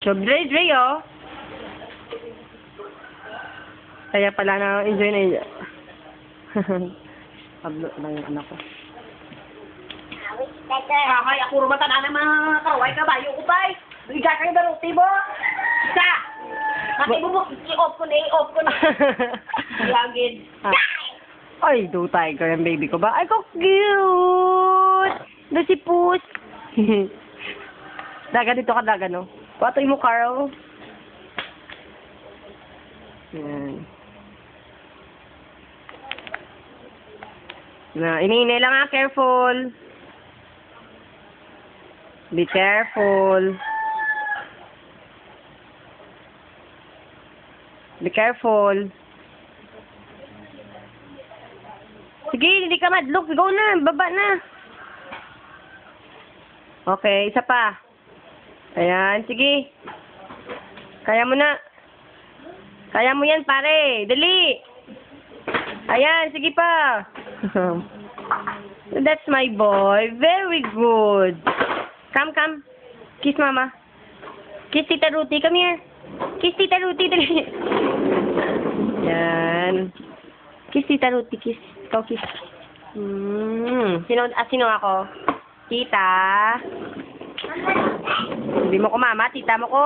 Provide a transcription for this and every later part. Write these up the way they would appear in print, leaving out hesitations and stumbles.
YouTube. Dre, oh. Kaya pala na-enjoy na yun. Pablo lang yung anak ko. Ay, ako rumatan na mga kaway kabayo ko ba? Biga kayo na ruti mo. Isa! Makibubok, i-off ko na. Lagin. Ay, do tiger ang baby ko ba? Ay, ko cute! Na si Puss. Daga dito ka, daga, no? Patoy mo, Carl. Yan. Na, iniinay lang ha, careful. Be careful. Be careful. Sige, hindi ka madlock. Go na, baba na. Okay, isa pa. Ayan, sige. Kaya mo na. Kaya mo yan, pare. Dali. Ayan, sige pa. That's my boy. Very good. Come. Kiss mama. Kiss Tita Ruti. Come here. Kiss Tita Ruti. Dali. Yan. Kiss Tita Ruti. Kiss. Ikaw kiss. Sino ako? Tita. Hindi mo ko mama. Tita mo ko.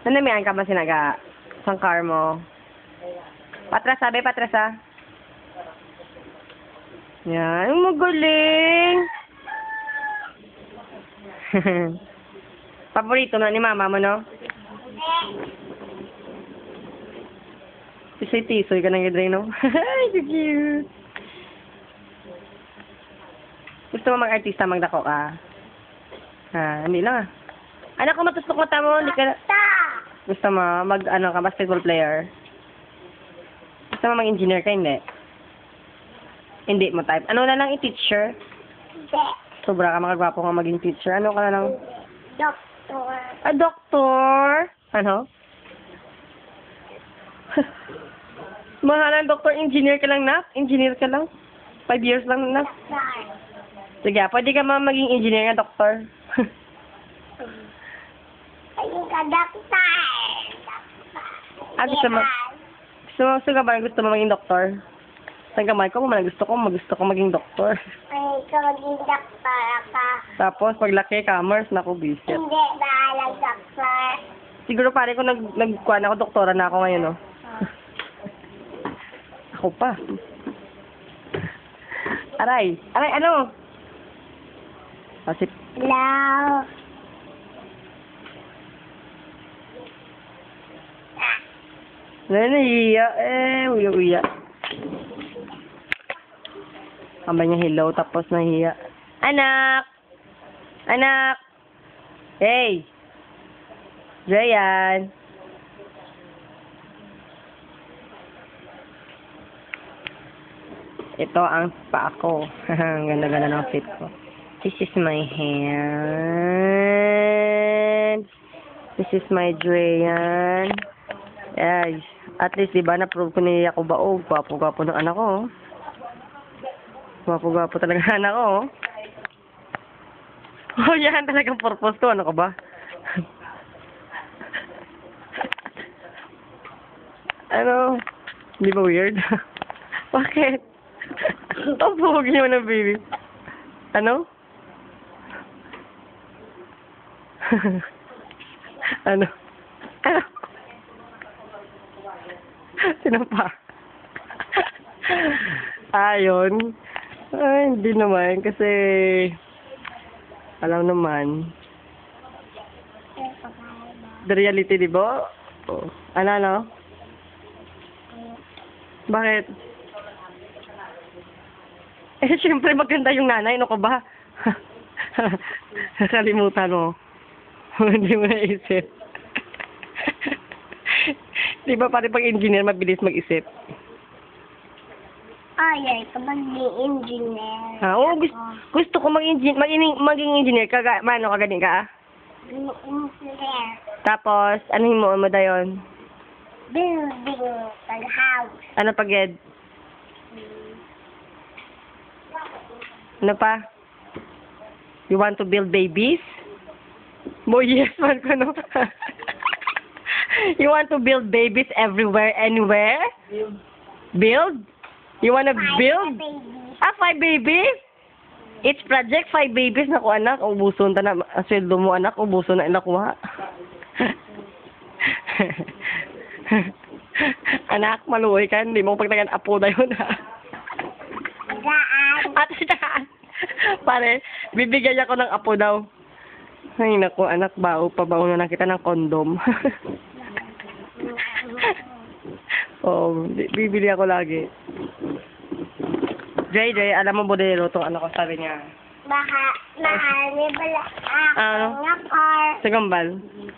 Nanamihan ka ba sinaga? Sangkar mo. Patras, sabi. Patras, ha? Yan. Magaling. Paborito na ni mama mo, no? Tisoy-tisoy ka ng Dre, no? Ay, so cute. Gusto mo mag-artista, magdako ka? Hindi lang, ah. Anak ko, matuslok mata mo. Hindi ka... Gusto mo basketball player? Gusto mo mag-engineer ka, hindi? Hindi mo type. Ano na lang i-teacher? Hindi. Sobra ka makagwapo nga maging teacher. Ano ka na lang? Doktor. Doktor? Ano? Mahalan, doktor, engineer ka lang, nak? Engineer ka lang? 5 years lang, nak? Sige, pwede ka maging engineer nga, doktor. Ayun ka, doktor. Gusto mo? Gusto mo maging doktor? Saan ka, Michael? Gusto ko maging doktor. Ay, ikaw maging doktor ka. Tapos, paglaki, commerce, naku, busy. Hindi, bahalang doktor. Siguro pare ko nagkuhan ako, doktora na ako ngayon, no? Ako pa. Aray, ano? Kasi, Hello. nahiya, uya. Kamba niya hello, tapos nahiya. Anak! Hey! Jayan! Ito ang paa ko. Ang ganda-ganda ng fit ko. This is my hand. This is my Jayan. Yes. At least, diba, na-prove ko ni Yakuba, gwapo-gwapo ng anak ko. Gwapo-gwapo talaga ng anak ko. Yan talagang purpose ko. Ano ka ba? Ano? Hindi ba weird? Bakit? Ang pogi mo na, baby. Ano? Ano? Sino pa? Ayun. Ay, hindi naman. Kasi, alam naman. The reality, di ba? Oh. Ano? Bakit? Siyempre maganda yung nanay. Ano ka ba? Kalimutan mo. Hindi mo naisip. Di ba pare pag engineer, mabilis mag-isip? Ay, ikaw mag-engineer. Oo, gusto ko maging engineer. Mano ka ganin ka? Engineer. Tapos, ano mo dayon? Building. Pag-house. Ano pag Ed? Ano pa? You want to build babies? Boy, yes man ko, no? You want to build babies everywhere, anywhere? Build? You wanna build? 5 babies? Each project, 5 babies. Naku, anak, ubuson ta na. Ang sweldo mo, anak, ubuson na inakuha. Anak, maluhay ka. Hindi mo pagtagan apo na yun, ha? At siya, pare, bibigyan ako ng apo daw. Ay, naku, anak, pabaon na kita ng kondom. Oh, bibili ako lagi. JJ, alam mo, bodero, itong ano ko, sabi niya. Baka, may bala Ano? car. Sa gambal.